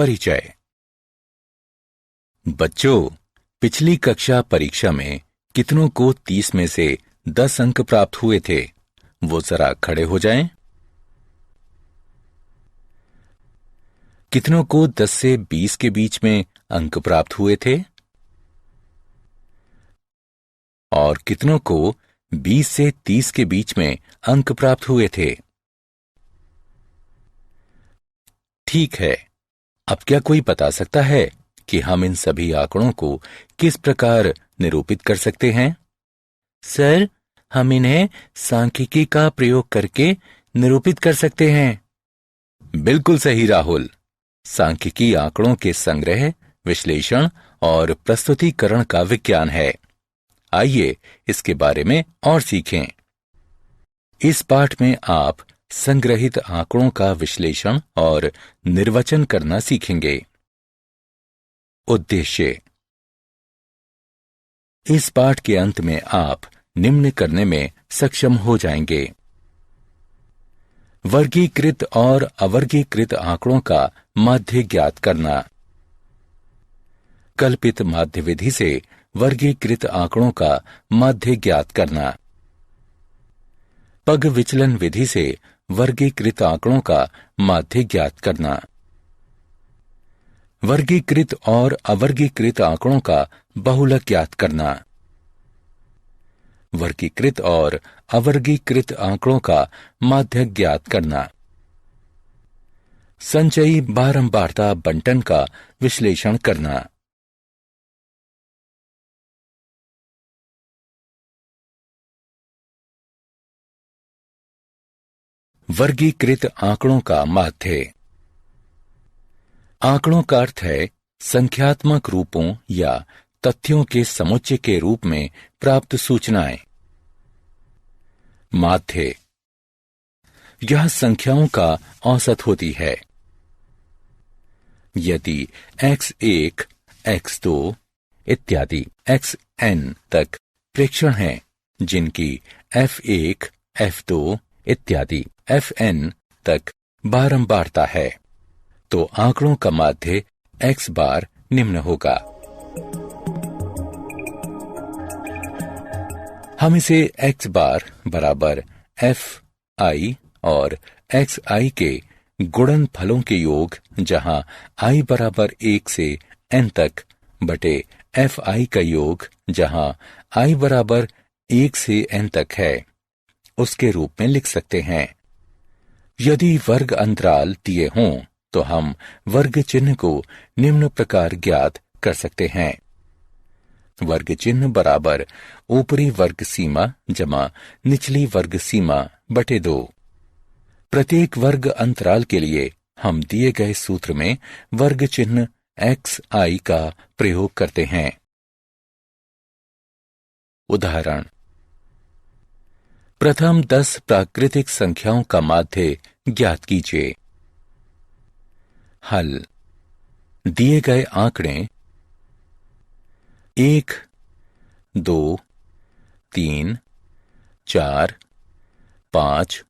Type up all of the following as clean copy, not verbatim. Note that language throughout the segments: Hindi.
परिचय। बच्चों, पिछली कक्षा परीक्षा में कितनों को 30 में से 10 अंक प्राप्त हुए थे? वो जरा खड़े हो जाएं। कितनों को 10 से 20 के बीच में अंक प्राप्त हुए थे? और कितनों को 20 से 30 के बीच में अंक प्राप्त हुए थे? ठीक है। अब क्या कोई बता सकता है कि हम इन सभी आंकड़ों को किस प्रकार निरूपित कर सकते हैं? सर, हम इन्हें सांख्यिकी का प्रयोग करके निरूपित कर सकते हैं। बिल्कुल सही राहुल। सांख्यिकी आंकड़ों के संग्रह, विश्लेषण और प्रस्तुतिकरण का विज्ञान है। आइए इसके बारे में और सीखें। इस पाठ में आप संग्रहित आंकड़ों का विश्लेषण और निर्वचन करना सीखेंगे। उद्देश्य: इस पाठ के अंत में आप निम्न करने में सक्षम हो जाएंगे। वर्गीकृत और अवर्गीकृत आंकड़ों का माध्य ज्ञात करना। कल्पित माध्य विधि से वर्गीकृत आंकड़ों का माध्य ज्ञात करना। पग विचलन विधि से वर्गीकृत आंकड़ों का माध्य ज्ञात करना। वर्गीकृत और अवर्गीकृत आंकड़ों का बहुलक ज्ञात करना। वर्गीकृत और अवर्गीकृत आंकड़ों का माध्य ज्ञात करना। संचयी बारंबारता बंटन का विश्लेषण करना। वर्गीकृत आंकड़ों का माध्य। आंकड़ों का अर्थ है संख्यात्मक रूपों या तथ्यों के समुच्चय के रूप में प्राप्त सूचनाएं। माध्य: यह संख्याओं का औसत होती है। यदि x1, x2 इत्यादि xn तक प्रेक्षण हैं, जिनकी f1, f2 इत्यादि fn तक बारंबारता है, तो आंकड़ों का माध्य x बार निम्न होगा। हम इसे x बार बराबर fi और xi के गुणनफलों के योग, जहां i बराबर 1 से n तक बटे fi का योग, जहां i बराबर 1 से n तक है, उसके रूप में लिख सकते हैं। यदि वर्ग अंतराल दिए हों तो हम वर्ग चिन्ह को निम्न प्रकार ज्ञात कर सकते हैं। वर्ग चिन्ह बराबर ऊपरी वर्ग सीमा जमा निचली वर्ग सीमा बटे 2। प्रत्येक वर्ग अंतराल के लिए हम दिए गए सूत्र में वर्ग चिन्ह xi का प्रयोग करते हैं। उदाहरण: प्रथम 10 प्राकृतिक संख्याओं का माध्य ज्ञात कीजिए। हल: दिए गए आंकड़े 1, 2, 3, 4, 5,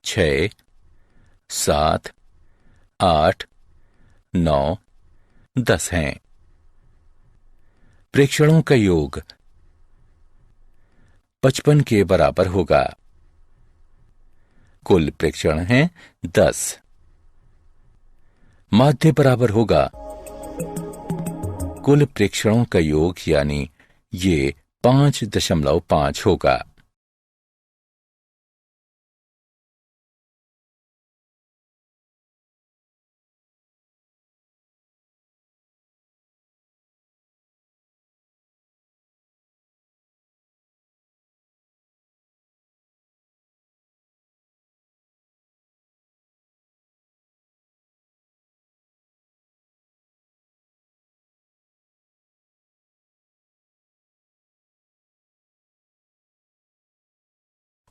6, 7, 8, 9, 10 हैं। प्रेक्षणों का योग 55 के बराबर होगा। कुल प्रेक्षण हैं 10। माध्य बराबर होगा कुल प्रेक्षणों का योग, यानी ये 5.5 होगा।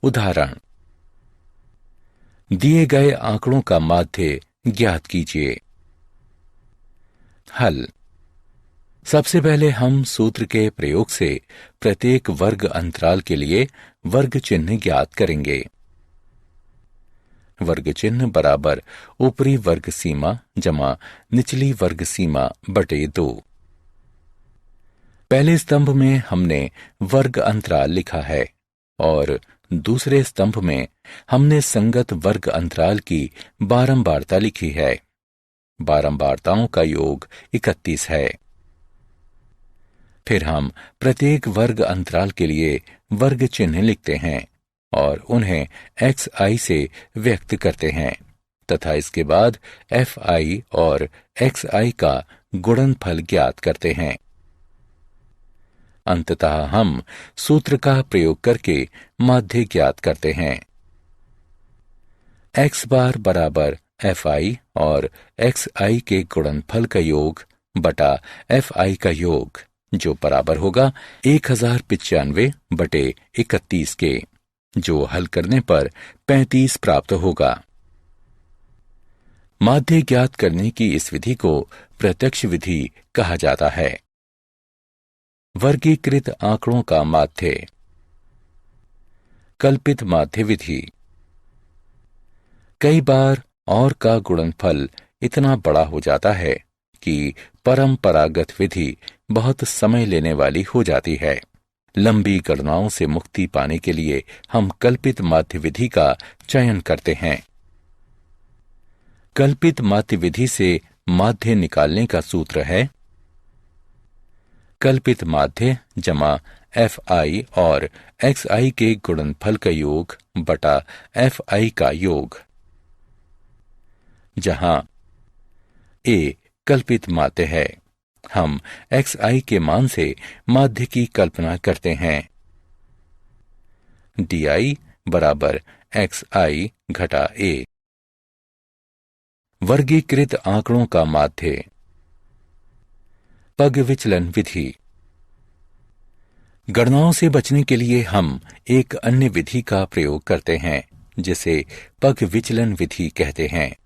उदाहरण: दिए गए आंकड़ों का माध्य ज्ञात कीजिए। हल: सबसे पहले हम सूत्र के प्रयोग से प्रत्येक वर्ग अंतराल के लिए वर्ग चिन्ह ज्ञात करेंगे। वर्ग चिन्ह बराबर ऊपरी वर्ग सीमा जमा निचली वर्ग सीमा बटे 2। पहले स्तंभ में हमने वर्ग अंतराल लिखा है और दूसरे स्तंभ में हमने संगत वर्ग अंतराल की बारंबारता लिखी है। बारंबारताओं का योग 31 है। फिर हम प्रत्येक वर्ग अंतराल के लिए वर्ग चिन्ह लिखते हैं और उन्हें xi से व्यक्त करते हैं तथा इसके बाद fi और xi का गुणनफल ज्ञात करते हैं। अंततः हम सूत्र का प्रयोग करके माध्य ज्ञात करते हैं। x बार बराबर fi और xi के गुणनफल का योग बटा fi का योग, जो बराबर होगा 1095 बटे 31 के, जो हल करने पर 35 प्राप्त होगा। माध्य ज्ञात करने की इस विधि को प्रत्यक्ष विधि कहा जाता है। वर्गीकृत आंकड़ों का माध्य। कल्पित माध्य विधि। कई बार और का गुणनफल इतना बड़ा हो जाता है कि परंपरागत विधि बहुत समय लेने वाली हो जाती है। लंबी गणनाओं से मुक्ति पाने के लिए हम कल्पित माध्य विधि का चयन करते हैं। कल्पित माध्य विधि से माध्य निकालने का सूत्र है कल्पित माध्य जमा fi और xi के गुणनफल का योग बटा fi का योग, जहां a कल्पित माध्य है। हम xi के मान से माध्य की कल्पना करते हैं। di बराबर xi घटा a। वर्गीकृत आंकड़ों का माध्य। पग विचलन विधि। गणनाओं से बचने के लिए हम एक अन्य विधि का प्रयोग करते हैं जिसे पग विचलन विधि कहते हैं।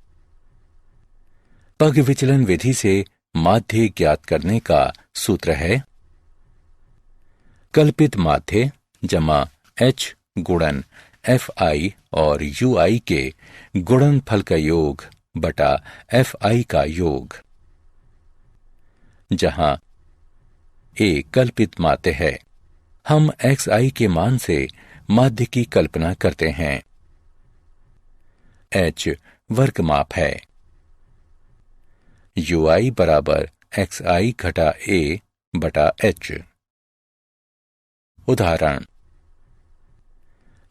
पग विचलन विधि से माध्य ज्ञात करने का सूत्र है कल्पित माध्य जमा h गुणन fi और ui के गुणनफल का योग बटा fi का योग, जहां a कल्पित माध्य है। हम xi के मान से माध्य की कल्पना करते हैं। h वर्ग माप है। ui बराबर xi घटा a बटा h। उदाहरण।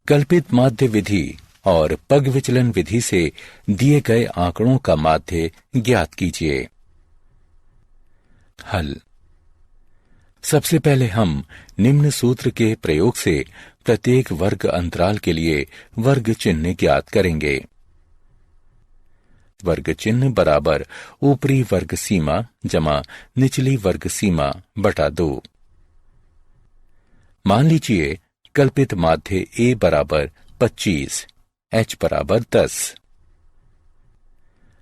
कल्पित माध्य विधि और पग विचलन विधि से दिए गए आंकड़ों का माध्य ज्ञात कीजिए। हल। सबसे पहले हम निम्न सूत्र के प्रयोग से प्रत्येक वर्ग अंतराल के लिए वर्ग चिन्ह ज्ञात करेंगे। वर्ग चिन्ह बराबर ऊपरी वर्ग सीमा जमा निचली वर्ग सीमा बटा 2। मान लीजिए कल्पित माध्य a बराबर 25, h बराबर 10।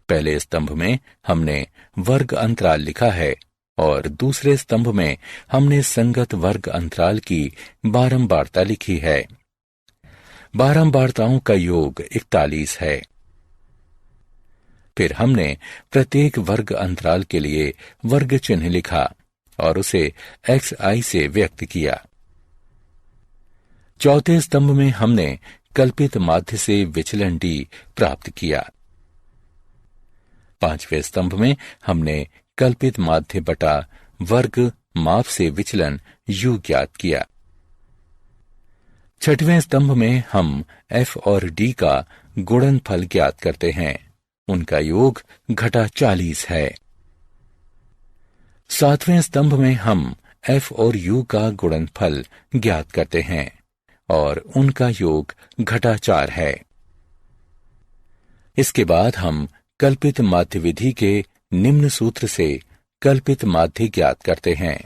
पहले स्तंभ में हमने वर्ग अंतराल लिखा है और दूसरे स्तंभ में हमने संगत वर्ग अंतराल की बारंबारता लिखी है। बारंबारताओं का योग 41 है। फिर हमने प्रत्येक वर्ग अंतराल के लिए वर्ग चिन्ह लिखा और उसे xi से व्यक्त किया। चौथे स्तंभ में हमने कल्पित माध्य से विचलन d प्राप्त किया। पांचवें स्तंभ में हमने कल्पित माध्य बटा वर्ग माप से विचलन u ज्ञात किया। छठवें स्तंभ में हम f और d का गुणनफल ज्ञात करते हैं। उनका योग घटा 40 है। सातवें स्तंभ में हम f और u का गुणनफल ज्ञात करते हैं और उनका योग घटा 4 है। इसके बाद हम कल्पित माध्य विधि के निम्न सूत्र से कल्पित माध्य ज्ञात करते हैं।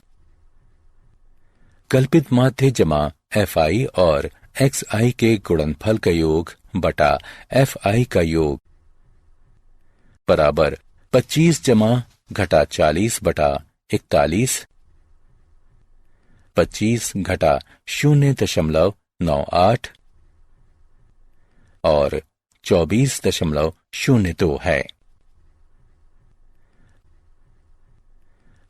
कल्पित माध्य जमा fi और xi के गुणनफल का योग बटा fi का योग बराबर 25 जमा घटा 40 बटा 41, 25 घटा 0.98 और 24.02 है।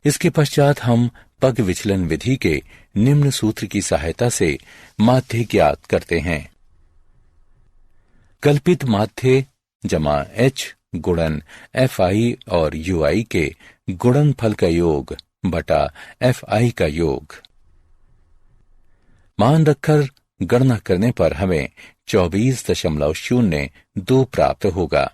इसके पश्चात हम पग विचलन विधि के निम्न सूत्र की सहायता से माध्य ज्ञात करते हैं। कल्पित माध्य जमा h गुणन fi और ui के गुणनफल का योग बटा fi का योग। मान रखकर गणना करने पर हमें 24.02 प्राप्त होगा।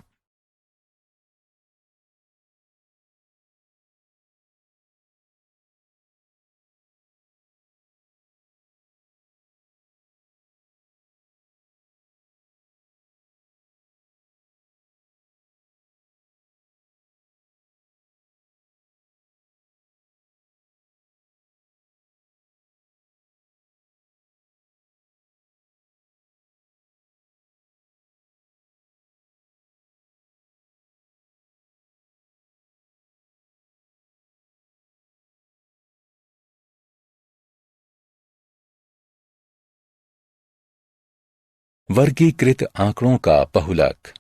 वर्गीकृत आंकड़ों का बहुलक।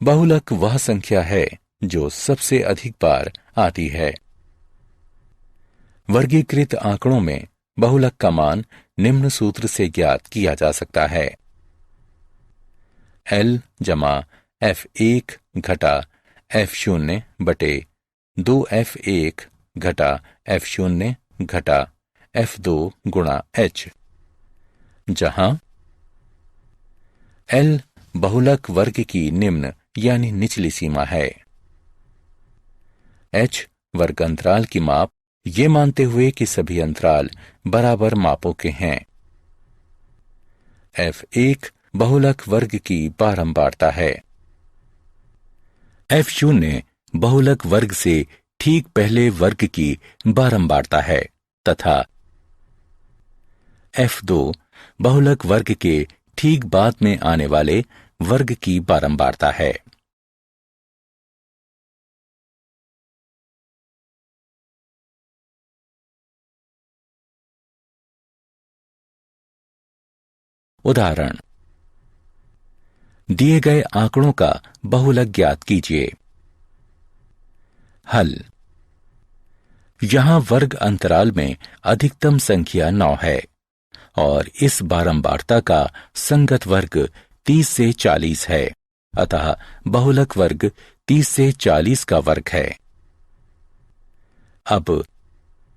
बहुलक वह संख्या है जो सबसे अधिक बार आती है। वर्गीकृत आंकड़ों में बहुलक का मान निम्न सूत्र से ज्ञात किया जा सकता है। L जमा F1 घटा F0 बटे 2F1 घटा F0 घटा F2 गुणा H, जहां L बहुलक वर्ग की निम्न यानी निचली सीमा है। H वर्ग अंतराल की माप, ये मानते हुए कि सभी अंतराल बराबर मापों के हैं। F1 बहुलक वर्ग की बारंबारता है। F0 बहुलक वर्ग से ठीक पहले वर्ग की बारंबारता है तथा F2 बहुलक वर्ग के ठीक बाद में आने वाले वर्ग की बारंबारता है। उदाहरण, दिए गए आंकड़ों का बहुलक ज्ञात कीजिए। हल। यहां वर्ग अंतराल में अधिकतम संख्या 9 है और इस बारंबारता का संगत वर्ग 30 से 40 है, अतः बहुलक वर्ग 30 से 40 का वर्ग है। अब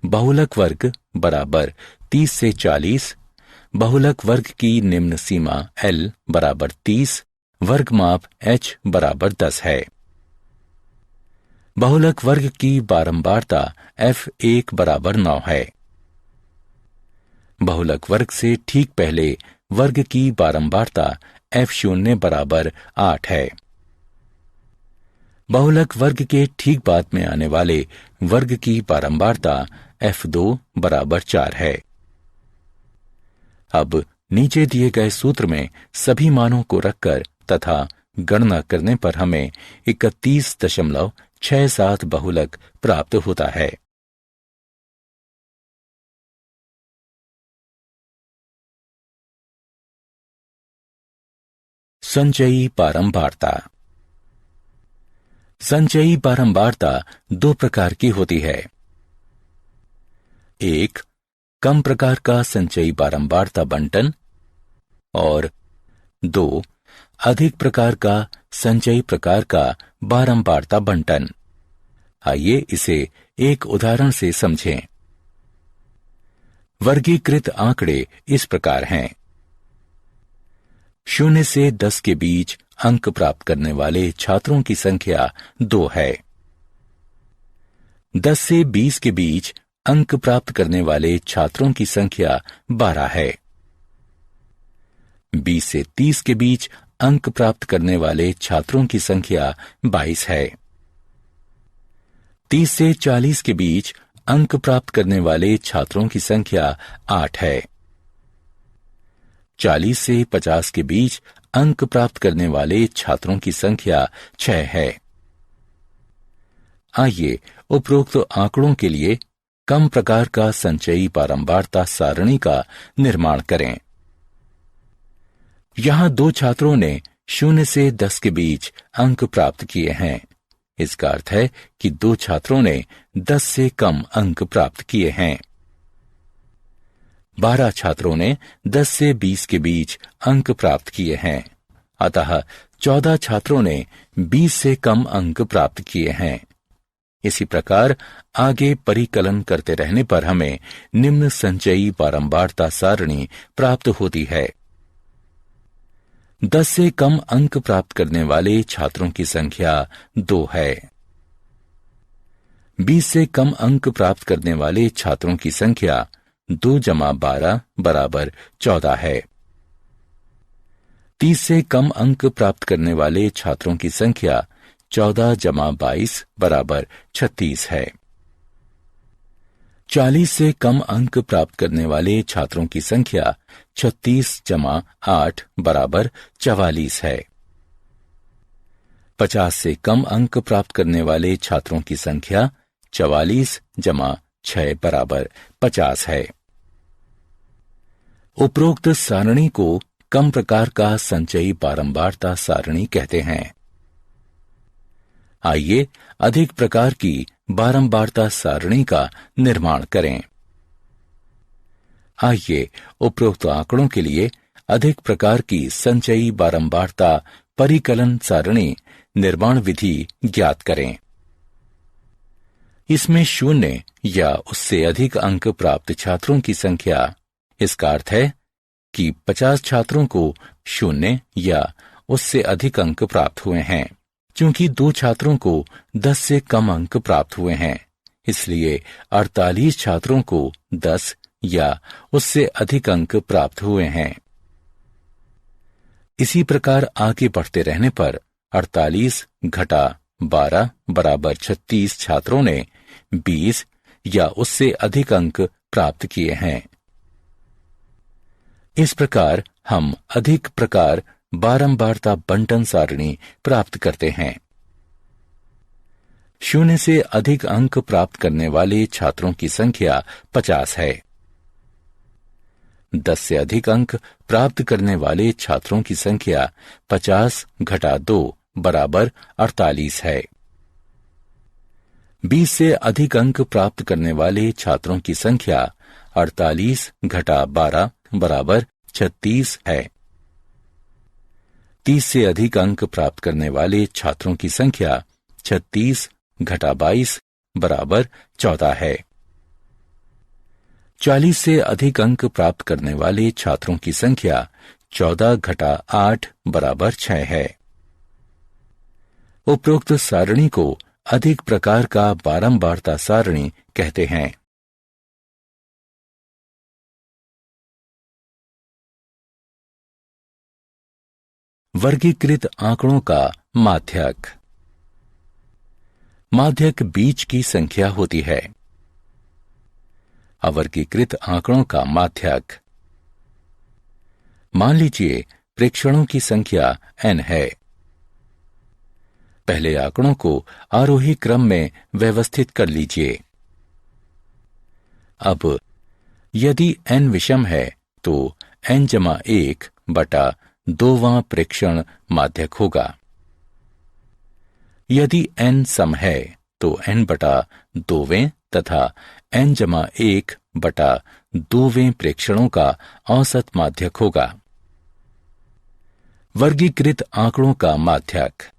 बहुलक वर्ग बराबर 30 से 40, बहुलक वर्ग की निम्न सीमा L बराबर 30, वर्ग माप H बराबर 10 है। बहुलक वर्ग की बारंबारता F1 बराबर 9 है। बहुलक वर्ग से ठीक पहले वर्ग की बारंबारता F0 बराबर 8 है। बहुलक वर्ग के ठीक बाद में आने वाले वर्ग की बारंबारता F2 बराबर 4 है। अब नीचे दिए गए सूत्र में सभी मानों को रखकर तथा गणना करने पर हमें 31.67 बहुलक प्राप्त होता है। संचयी बारंबारता। संचयी बारंबारता 2 प्रकार की होती है। एक, कम प्रकार का संचयी बारंबारता बंटन और 2, अधिक प्रकार का संचयी प्रकार का बारंबारता बंटन। आइए इसे एक उदाहरण से समझें। वर्गीकृत आंकड़े इस प्रकार हैं। 0 से 10 के बीच अंक प्राप्त करने वाले छात्रों की संख्या 2 है। 10 से 20 के बीच अंक प्राप्त करने वाले छात्रों की संख्या 12 है। 20 से 30 के बीच अंक प्राप्त करने वाले छात्रों की संख्या 22 है। 30 से 40 के बीच अंक प्राप्त करने वाले छात्रों की संख्या 8 है। 40 से 50 के बीच अंक प्राप्त करने वाले छात्रों की संख्या 6 है। आइए उपरोक्त आंकड़ों के लिए कम प्रकार का संचयी बारंबारता सारणी का निर्माण करें। यहाँ 2 छात्रों ने 0 से 10 के बीच अंक प्राप्त किए हैं। इसका अर्थ है कि 2 छात्रों ने 10 से कम अंक प्राप्त किए हैं। 12 छात्रों ने 10 से 20 के बीच अंक प्राप्त किए हैं। अतः 14 छात्रों ने 20 से कम अंक प्राप्त किए हैं। इसी प्रकार आगे परिकलन करते रहने पर हमें निम्न संचयी बारंबारता सारणी प्राप्त होती है। 10 से कम अंक प्राप्त करने वाले छात्रों की संख्या 2 है। 20 से कम अंक प्राप्त करने वाले छात्रों की संख्या 2 जमा 12 बराबर 14 है। 30 से कम अंक प्राप्त करने वाले छात्रों की संख्या 14 जमा 22 बराबर 36 है। 40 से कम अंक प्राप्त करने वाले छात्रों की संख्या 36 जमा 8 बराबर 44 है। 50 से कम अंक प्राप्त करने वाले छात्रों की संख्या 44 जमा 6 बराबर 50 है। उपरोक्त सारणी को कम प्रकार का संचयी बारंबारता सारणी कहते हैं। आइए अधिक प्रकार की बारंबारता सारणी का निर्माण करें। आइए उपरोक्त आंकड़ों के लिए अधिक प्रकार की संचयी बारंबारता परिकलन सारणी निर्माण विधि ज्ञात करें। इसमें 0 या उससे अधिक अंक प्राप्त छात्रों की संख्या, इसका अर्थ है कि 50 छात्रों को 0 या उससे अधिक अंक प्राप्त हुए हैं। क्योंकि 2 छात्रों को 10 से कम अंक प्राप्त हुए हैं, इसलिए 48 छात्रों को 10 या उससे अधिक अंक प्राप्त हुए हैं। इसी प्रकार आगे बढ़ते रहने पर 48 घटा 12 बराबर 36 छात्रों ने 20 या उससे अधिक अंक प्राप्त किए हैं। इस प्रकार हम अधिक प्रकार बारंबारता बंटन सारणी प्राप्त करते हैं। 0 से अधिक अंक प्राप्त करने वाले छात्रों की संख्या 50 है। 10 से अधिक अंक प्राप्त करने वाले छात्रों की संख्या 50 घटा 2 बराबर 48 है। 20 से अधिक अंक प्राप्त करने वाले छात्रों की संख्या 48 घटा 12 बराबर 36 है। 30 से अधिक अंक प्राप्त करने वाले छात्रों की संख्या 36 घटा 22 बराबर 14 है। 40 से अधिक अंक प्राप्त करने वाले छात्रों की संख्या 14 घटा 8 बराबर 6 है। उपरोक्त सारणी को अधिक प्रकार का बारंबारता सारणी कहते हैं। वर्गीकृत आंकड़ों का माध्यक। माध्यक बीज की संख्या होती है। अवर्गीकृत आंकड़ों का माध्यक। मान लीजिए प्रेक्षणों की संख्या n है। पहले आंकड़ों को आरोही क्रम में व्यवस्थित कर लीजिए। अब यदि n विषम है तो n जमा 1 बटा 2वां प्रेक्षण माध्यक होगा। यदि n सम है तो n बटा 2वें तथा n जमा 1 बटा 2वें प्रेक्षणों का औसत माध्यक होगा। वर्गीकृत आंकड़ों का माध्यक।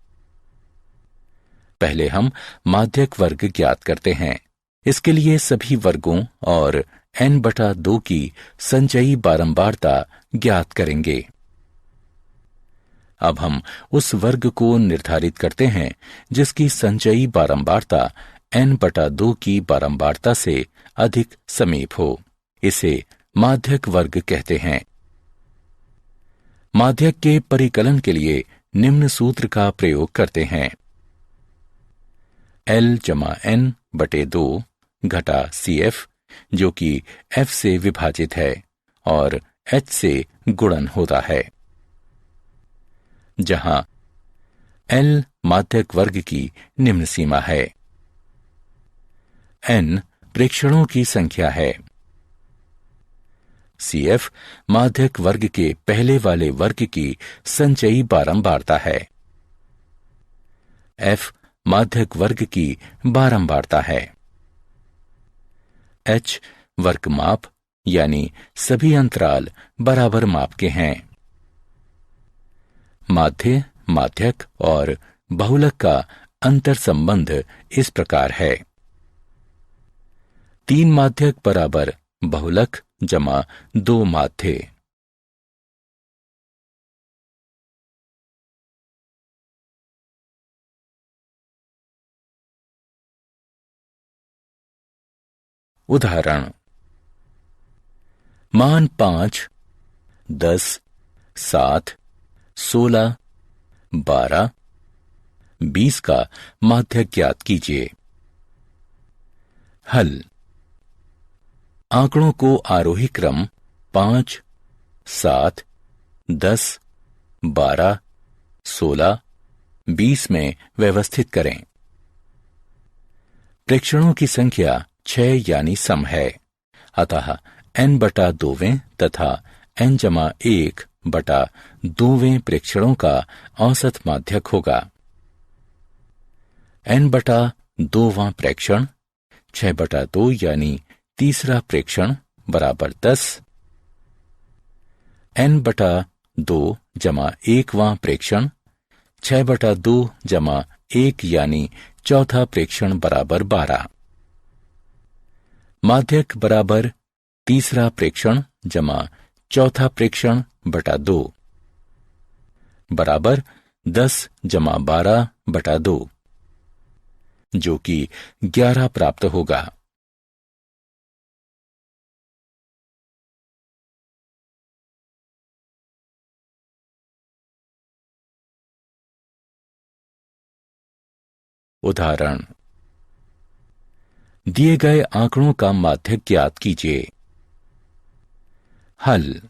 पहले हम माध्यक वर्ग ज्ञात करते हैं। इसके लिए सभी वर्गों और n बटा 2 की संचयी बारंबारता ज्ञात करेंगे। अब हम उस वर्ग को निर्धारित करते हैं जिसकी संचयी बारंबारता n बटा 2 की बारंबारता से अधिक समीप हो। इसे माध्यक वर्ग कहते हैं। माध्यक के परिकलन के लिए निम्न सूत्र का प्रयोग करते हैं। L जमा n बटे 2 घटा CF जो कि F से विभाजित है और H से गुणन होता है, जहां L माध्यक वर्ग की निम्न सीमा है। N प्रेक्षणों की संख्या है। CF माध्यक वर्ग के पहले वाले वर्ग की संचयी बारंबारता है। F माध्यक वर्ग की बारंबारता है। H वर्ग माप यानी सभी अंतराल बराबर माप के हैं। माध्य, माध्यक और बहुलक का अंतर संबंध इस प्रकार है। 3 माध्यक बराबर बहुलक जमा 2 माध्य। उदाहरण: मान 5, 10, 7, 16, 12, 20 का माध्यक ज्ञात कीजिए। हल: आंकड़ों को आरोही क्रम 5, 7, 10, 12, 16, 20 में व्यवस्थित करें। प्रेक्षणों की संख्या 6 यानी सम है, अतः n बटा 2वें तथा n जमा 1 बटा 2वें प्रेक्षणों का औसत माध्यक होगा। n बटा 2वां प्रेक्षण 6 बटा 2 यानी तीसरा प्रेक्षण बराबर 10। n बटा 2 जमा 1वां प्रेक्षण 6 बटा 2 जमा 1 यानी चौथा प्रेक्षण बराबर 12। माध्यक बराबर तीसरा प्रेक्षण जमा चौथा प्रेक्षण बटा 2 बराबर 10 जमा 12 बटा 2, जो कि 11 प्राप्त होगा। उदाहरण: दिए गए आंकड़ों का माध्यक ज्ञात कीजिए। हल: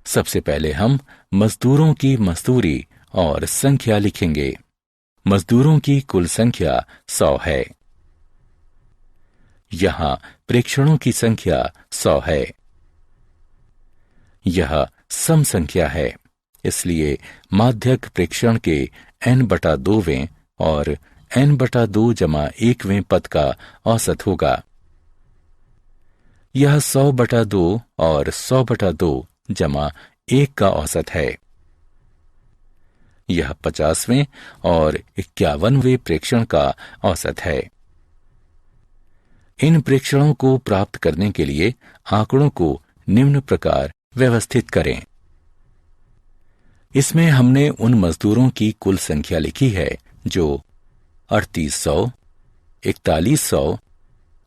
सबसे पहले हम मजदूरों की मजदूरी और संख्या लिखेंगे। मजदूरों की कुल संख्या 100 है। यहां प्रेक्षणों की संख्या 100 है। यह सम संख्या है, इसलिए माध्यक प्रेक्षण के n बटा 2वें और n बटा 2 जमा 1वें पद का औसत होगा। यह 100 बटा 2 और 100 बटा 2 जमा 1 का औसत है। यह 50वें और 51वें प्रेक्षण का औसत है। इन प्रेक्षणों को प्राप्त करने के लिए आंकड़ों को निम्न प्रकार व्यवस्थित करें। इसमें हमने उन मजदूरों की कुल संख्या लिखी है जो 3800, 4100,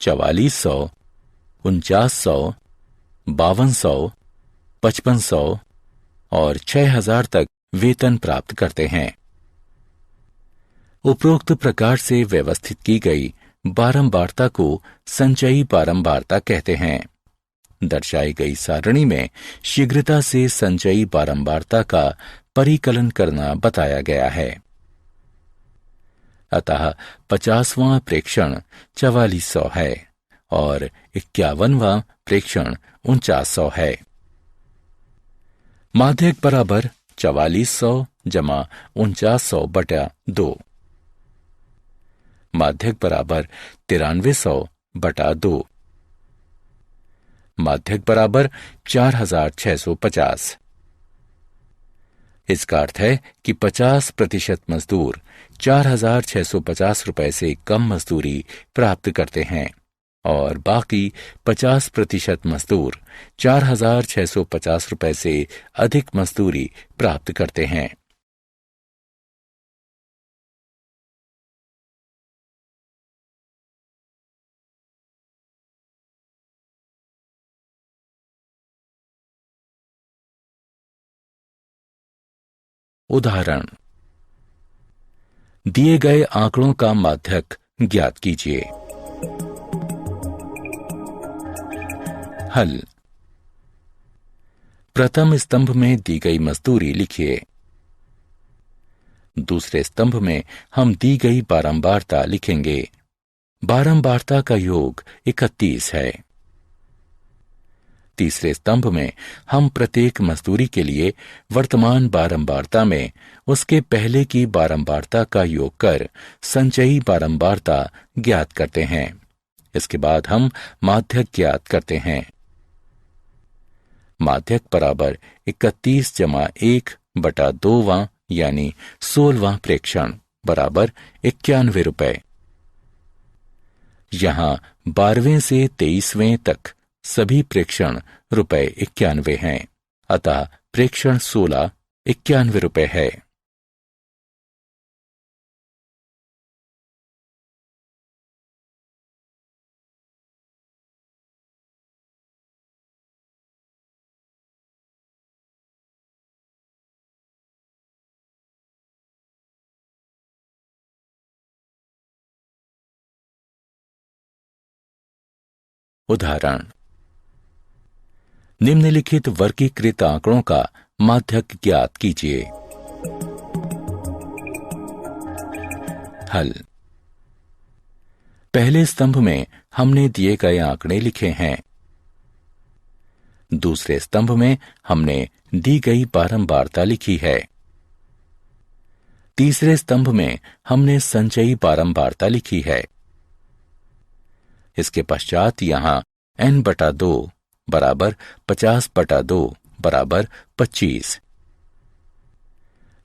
4400, 4900, 5200, 5500 और 6000 तक वेतन प्राप्त करते हैं। उपरोक्त प्रकार से व्यवस्थित की गई बारंबारता को संचयी बारंबारता कहते हैं। दर्शाई गई सारणी में शीघ्रता से संचयी बारंबारता का परिकलन करना बताया गया है। अतः 50वां प्रेक्षण 4400 है और 51वां प्रेक्षण 4900 है। माध्यक बराबर 4400 जमा 4900 बटा 2। माध्यक बराबर 9300 बटा 2। माध्यक बराबर 4650। इसका अर्थ है कि 50% मजदूर 4650 रुपए से कम मजदूरी प्राप्त करते हैं और बाकी 50% मजदूर 4650 रुपए से अधिक मजदूरी प्राप्त करते हैं। उदाहरण: दिए गए आंकड़ों का माध्यक ज्ञात कीजिए। हल: प्रथम स्तंभ में दी गई मजदूरी लिखिए। दूसरे स्तंभ में हम दी गई बारंबारता लिखेंगे। बारंबारता का योग 31 है। तीसरे स्तंभ में हम प्रत्येक मजदूरी के लिए वर्तमान बारंबारता में उसके पहले की बारंबारता का योग कर संचयी बारंबारता ज्ञात करते हैं। इसके बाद हम माध्यक ज्ञात करते हैं। माध्यक बराबर 31 जमा 1/2वां यानी 16वां प्रेक्षण बराबर 91 रुपए। यहां 12वें से 23वें तक सभी प्रेक्षण रुपए 91 हैं, अतः प्रेक्षण 16 91 रुपए है। उदाहरण, निम्नलिखित वर्गीकृत आंकड़ों का माध्यक ज्ञात कीजिए। हल। पहले स्तंभ में हमने दिए गए आंकड़े लिखे हैं। दूसरे स्तंभ में हमने दी गई बारंबारता लिखी है। तीसरे स्तंभ में हमने संचयी बारंबारता लिखी है। इसके पश्चात यहां n/2 बराबर 50/2 बराबर 25,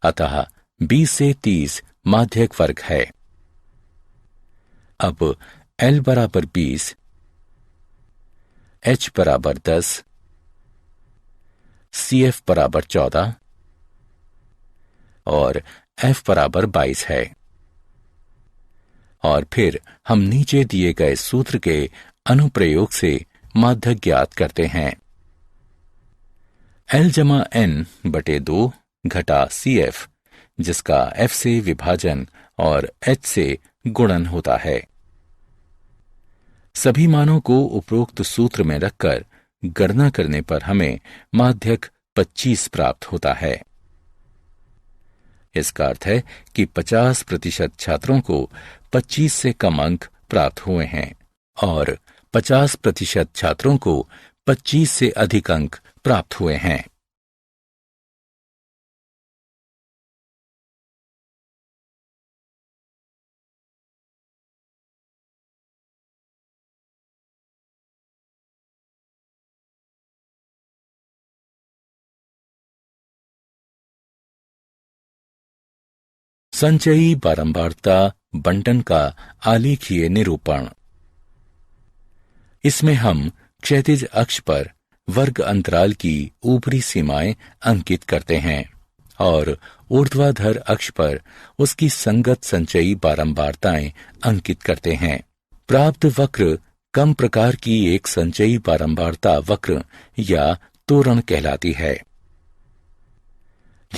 अतः 20 से 30 माध्यक वर्ग है। अब L बराबर 20, H बराबर 10, CF बराबर 14 और F बराबर 22 है। और फिर हम नीचे दिए गए सूत्र के अनुप्रयोग से माध्यक ज्ञात करते हैं। L जमा n/2 घटा CF, जिसका F से विभाजन और H से गुणन होता है। सभी मानों को उपरोक्त सूत्र में रखकर गणना करने पर हमें माध्यक 25 प्राप्त होता है। इसका अर्थ है कि 50% छात्रों को 25 से कम अंक प्राप्त हुए हैं और 50% छात्रों को 25 से अधिक अंक प्राप्त हुए हैं। संचयी बारंबारता बंटन का आलेखीय निरूपण। इसमें हम क्षैतिज अक्ष पर वर्ग अंतराल की ऊपरी सीमाएं अंकित करते हैं और ऊर्ध्वाधर अक्ष पर उसकी संगत संचयी बारंबारताएं अंकित करते हैं। प्राप्त वक्र कम प्रकार की एक संचयी बारंबारता वक्र या तोरण कहलाती है।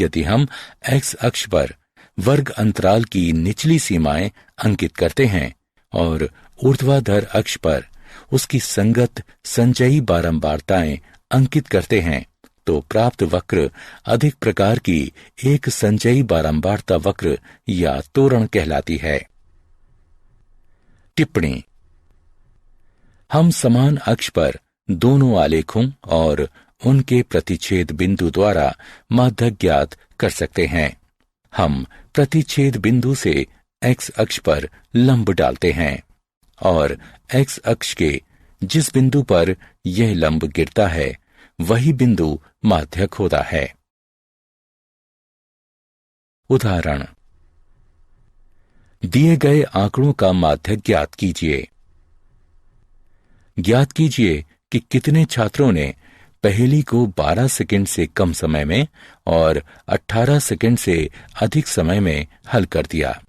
यदि हम एक्स अक्ष पर वर्ग अंतराल की निचली सीमाएं अंकित करते हैं और ऊर्ध्वाधर अक्ष पर उसकी संगत संचयी बारंबारताएं अंकित करते हैं, तो प्राप्त वक्र अधिक प्रकार की एक संचयी बारंबारता वक्र या तोरण कहलाती है। टिप्पणी। हम समान अक्ष पर दोनों आलेखों और उनके प्रतिच्छेद बिंदु द्वारा माध्यक ज्ञात कर सकते हैं। हम प्रतिच्छेद बिंदु से एक्स अक्ष पर लंब डालते हैं और एक्स अक्ष के जिस बिंदु पर यह लंब गिरता है वही बिंदु माध्यक होता है। उदाहरण, दिए गए आंकड़ों का माध्यक ज्ञात कीजिए। ज्ञात कीजिए कि कितने छात्रों ने पहेली को 12 सेकंड से कम समय में और 18 सेकंड से अधिक समय में हल कर दिया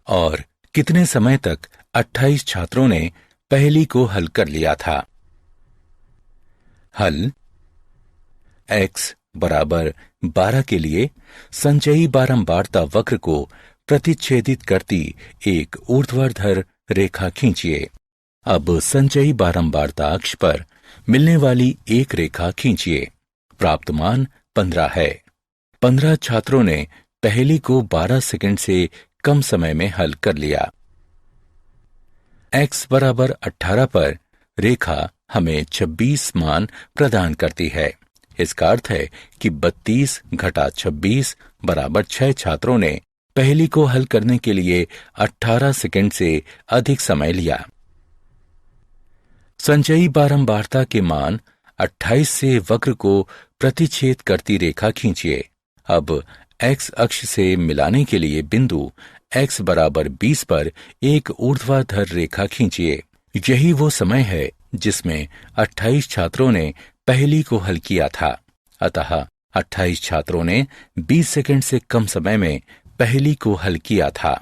और कितने समय तक 28 छात्रों ने पहेली को हल कर लिया था। हल। x बराबर 12 के लिए संचयी बारंबारता वक्र को प्रतिच्छेदित करती एक ऊर्ध्वाधर रेखा खींचिए। अब संचयी बारंबारता अक्ष पर मिलने वाली एक रेखा खींचिए। प्राप्त मान 15 है। 15 छात्रों ने पहेली को 12 सेकंड से कम समय में हल कर लिया। x बराबर 18 पर रेखा हमें 26 मान प्रदान करती है। इसका अर्थ है कि 32 घटा 26 बराबर 6 छात्रों ने पहेली को हल करने के लिए 18 सेकंड से अधिक समय लिया। संचयी बारंबारता के मान 28 से वक्र को प्रतिच्छेद करती रेखा खींचिए। अब x अक्ष से मिलाने के लिए बिंदु x बराबर 20 पर एक ऊर्ध्वाधर रेखा खींचिए। यही वो समय है जिसमें 28 छात्रों ने पहेली को हल किया था। अतः 28 छात्रों ने 20 सेकंड से कम समय में पहेली को हल किया था।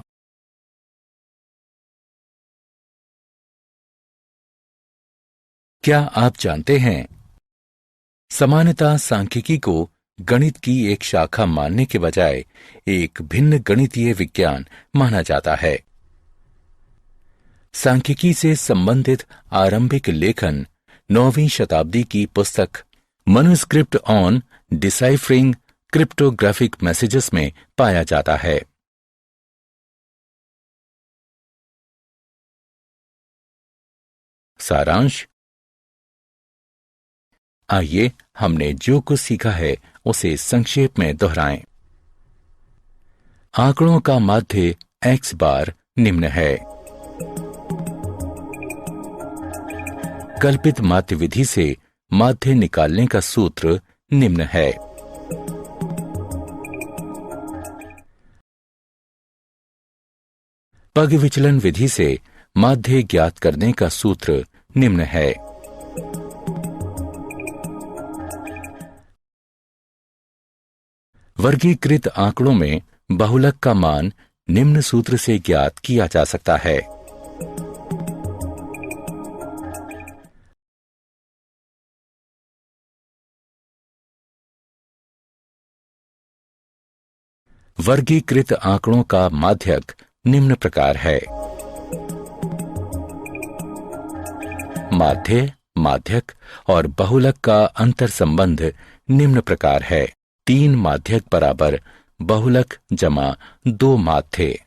क्या आप जानते हैं, सामान्यतः सांख्यिकी को गणित की एक शाखा मानने के बजाय एक भिन्न गणितीय विज्ञान माना जाता है। सांख्यिकी से संबंधित आरंभिक लेखन 9वीं शताब्दी की पुस्तक manuscript on deciphering cryptographic messages में पाया जाता है। सारांश। आइए हमने जो कुछ सीखा है उसे संक्षेप में दोहराएं। आंकड़ों का माध्य x बार निम्न है। कल्पित माध्य विधि से माध्य निकालने का सूत्र निम्न है। पग विचलन विधि से माध्य ज्ञात करने का सूत्र निम्न है। वर्गीकृत आंकड़ों में बहुलक का मान निम्न सूत्र से ज्ञात किया जा सकता है। वर्गीकृत आंकड़ों का माध्यक निम्न प्रकार है। माध्य, माध्यक और बहुलक का अंतर संबंध निम्न प्रकार है। 3 माध्यक बराबर बहुलक जमा 2 माध्य।